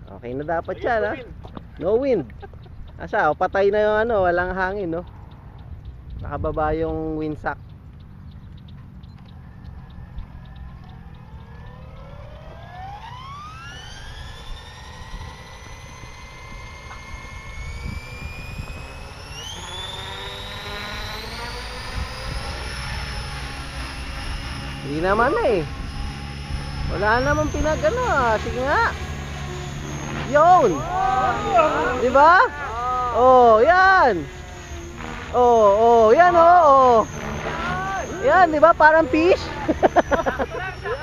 Okay na dapat yan, ha? No wind. Asa, patay na yung ano, walang hangin, no? Nakababa yung windsack. Hindi naman eh. Wala naman pinagano ah. Sige nga. Yun. Di ba? Oh, yan. Oh, yan oh. Yan, di ba? Parang fish.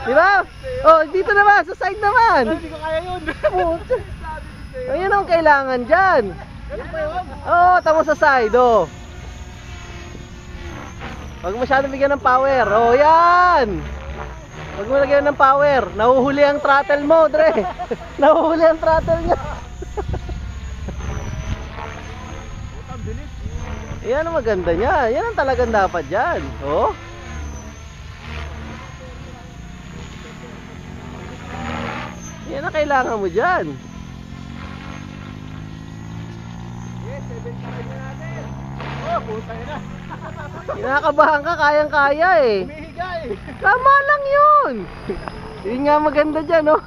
Di ba? Oh, dito naman, sa side naman. Hindi ko kaya yun. Ayun ang kailangan dyan. Oh, tama sa side, oh. Huwag masyadong bigyan ng power. Oh, yan. Huwag mo lagyan ng power. Nahuhuli ang throttle mo, Dre. Nahuhuli ang throttle niya. Yan ang maganda niya. Yan ang talagang dapat dyan. Oh. Yan ang kailangan mo dyan. Yes, 75 na natin. Oh, puta na. Kinakabahan ka, kayang-kaya eh. Humihiga eh. Tama lang yun. Yun nga maganda dyan, oh.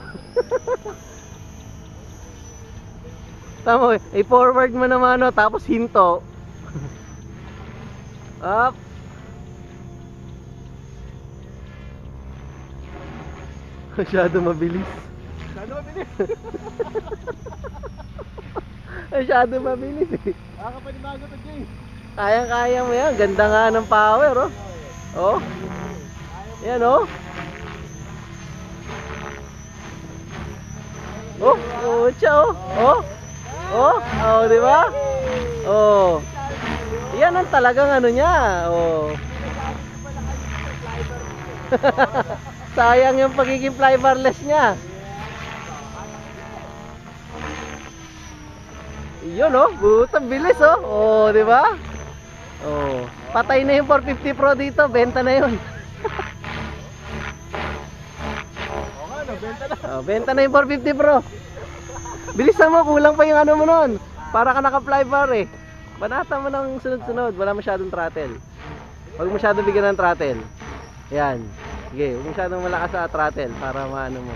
Tama, i-forward mo naman, oh, tapos hinto. Up. Masyado mabilis. Masyado mabilis. Masyado mabilis eh. Makakapanibago to, Jay. Kayang-kaya mo yan. Ganda nga ng power, oh. Oh. Yan, oh. Oh, oh, siya, oh. Oh. Oh, oh, di ba? Oh. Yan ang talagang ano niya. Oh. Sayang yung pagiging flybarless niya. Yun, oh. Butang bilis, oh. Oh, di ba? Oh, patay na yung 450 Pro dito, benta na yun. Oo nga, no, benta na. Oh, benta na yung 450 Pro. Bilisan mo, kulang pa yung ano mo nun. Para ka naka-flybar eh. Banata mo ng sunod-sunod, wala masyadong throttle. Huwag masyadong bigyan ng throttle. Yan. Sige, huwag masyadong malakas sa throttle para maano mo.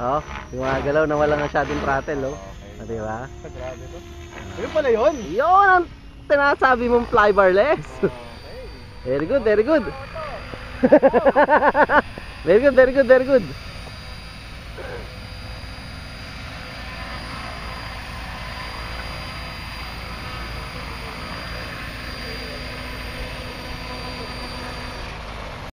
Oh, yung mga galaw na walang masyadong throttle, oh. O, diba? Grabe to. Ayun pala yun. Yun ang tinasabi mong flybarless. Very good, very good. Very good, very good, very good.